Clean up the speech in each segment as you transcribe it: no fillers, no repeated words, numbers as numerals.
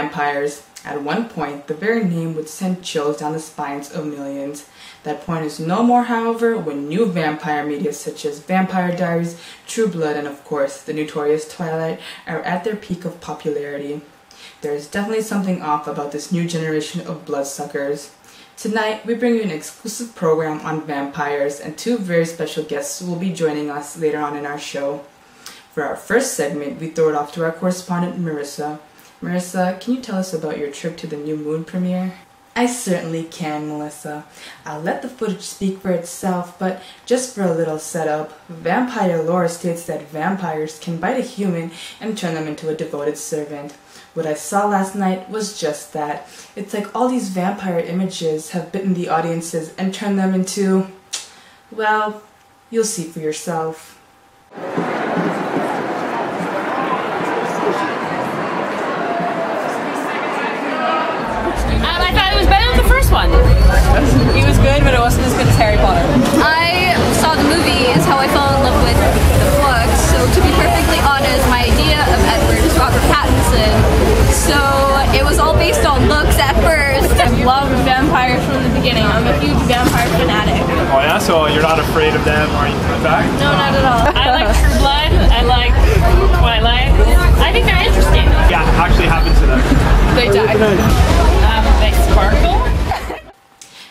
vampires. At one point, the very name would send chills down the spines of millions. That point is no more, however, when new vampire media such as Vampire Diaries, True Blood, and of course, the notorious Twilight are at their peak of popularity. There is definitely something off about this new generation of bloodsuckers. Tonight, we bring you an exclusive program on vampires, and two very special guests will be joining us later on in our show. For our first segment, we throw it off to our correspondent, Marissa. Marissa, can you tell us about your trip to the New Moon premiere? I certainly can, Melissa. I'll let the footage speak for itself, but just for a little setup, vampire lore states that vampires can bite a human and turn them into a devoted servant. What I saw last night was just that. It's like all these vampire images have bitten the audiences and turned them into, well, you'll see for yourself. I thought it was better than the first one. It was good, but it wasn't as good as Harry Potter. I saw the movie is how I fell in love with the book, so to be perfectly honest, my idea of Edward is Robert Pattinson, so it was all based on looks at first. I love vampires from the beginning. I'm a huge vampire fanatic. Oh yeah? So you're not afraid of them or anything like that? No, not at all. I like True Blood. I like Twilight. I think they're interesting. Yeah, actually happened to them. They die. They sparkle.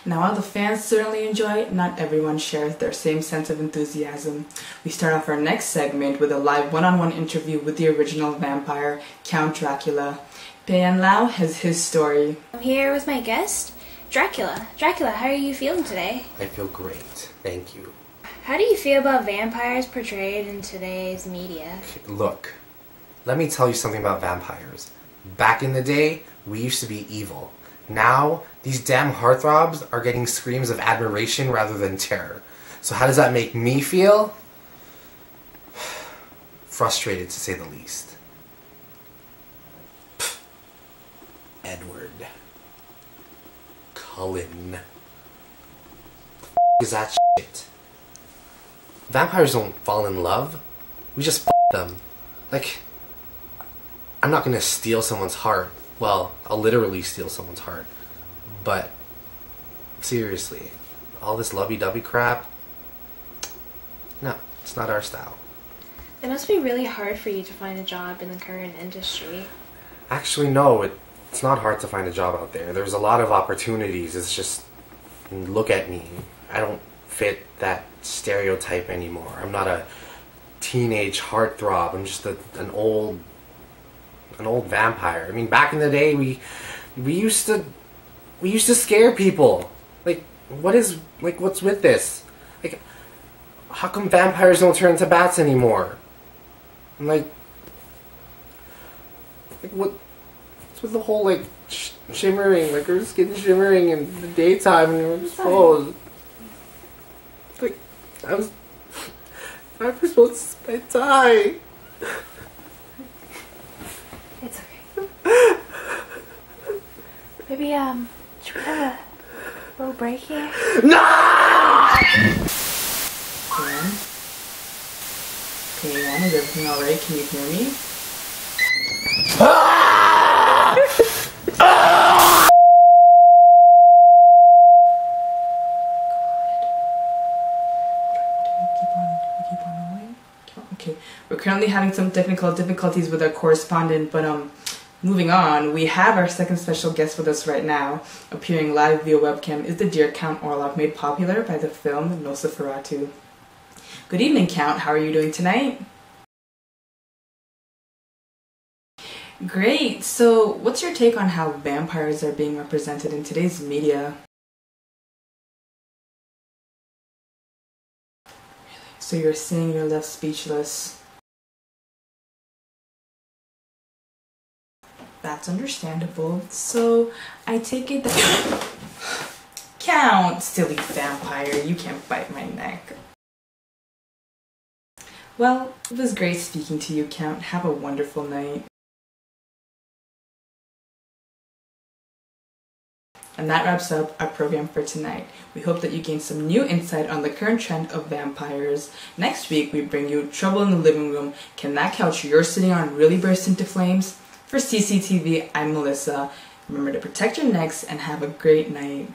Now, while the fans certainly enjoy it, not everyone shares their same sense of enthusiasm. We start off our next segment with a live one-on-one interview with the original vampire, Count Dracula. Pei-an has his story. I'm here with my guest, Dracula. Dracula, how are you feeling today? I feel great, thank you. How do you feel about vampires portrayed in today's media? Look, let me tell you something about vampires. Back in the day, we used to be evil. Now, these damn heartthrobs are getting screams of admiration rather than terror. So how does that make me feel? Frustrated, to say the least. Edward. Cullen. Is that shit? Vampires don't fall in love. We just them. Like, I'm not gonna steal someone's heart. Well, I'll literally steal someone's heart. But, seriously, all this lovey-dovey crap, no, it's not our style. It must be really hard for you to find a job in the current industry. Actually, no, it's not hard to find a job out there. There's a lot of opportunities. It's just, look at me. I don't fit that stereotype anymore. I'm not a teenage heartthrob. I'm just an old vampire. I mean, back in the day, we used to scare people. Like, what's with this? Like, how come vampires don't turn into bats anymore? And what's with the whole shimmering, like her skin shimmering in the daytime and you're exposed? Like, I was supposed to spend time. It's okay. Maybe, should we have a little break here? No! Pei-an, is everything alright? Can you hear me? Okay, we're currently having some technical difficulties with our correspondent, but moving on, we have our second special guest with us right now. Appearing live via webcam is the dear Count Orlok, made popular by the film Nosferatu. Good evening, Count. How are you doing tonight? Great. So, what's your take on how vampires are being represented in today's media? So you're saying you're left speechless. That's understandable. So, I take it that... Count, silly vampire, you can't bite my neck. Well, it was great speaking to you, Count. Have a wonderful night. And that wraps up our program for tonight. We hope that you gained some new insight on the current trend of vampires. Next week, we bring you Trouble in the Living Room. Can that couch you're sitting on really burst into flames? For CCTV, I'm Melissa. Remember to protect your necks and have a great night.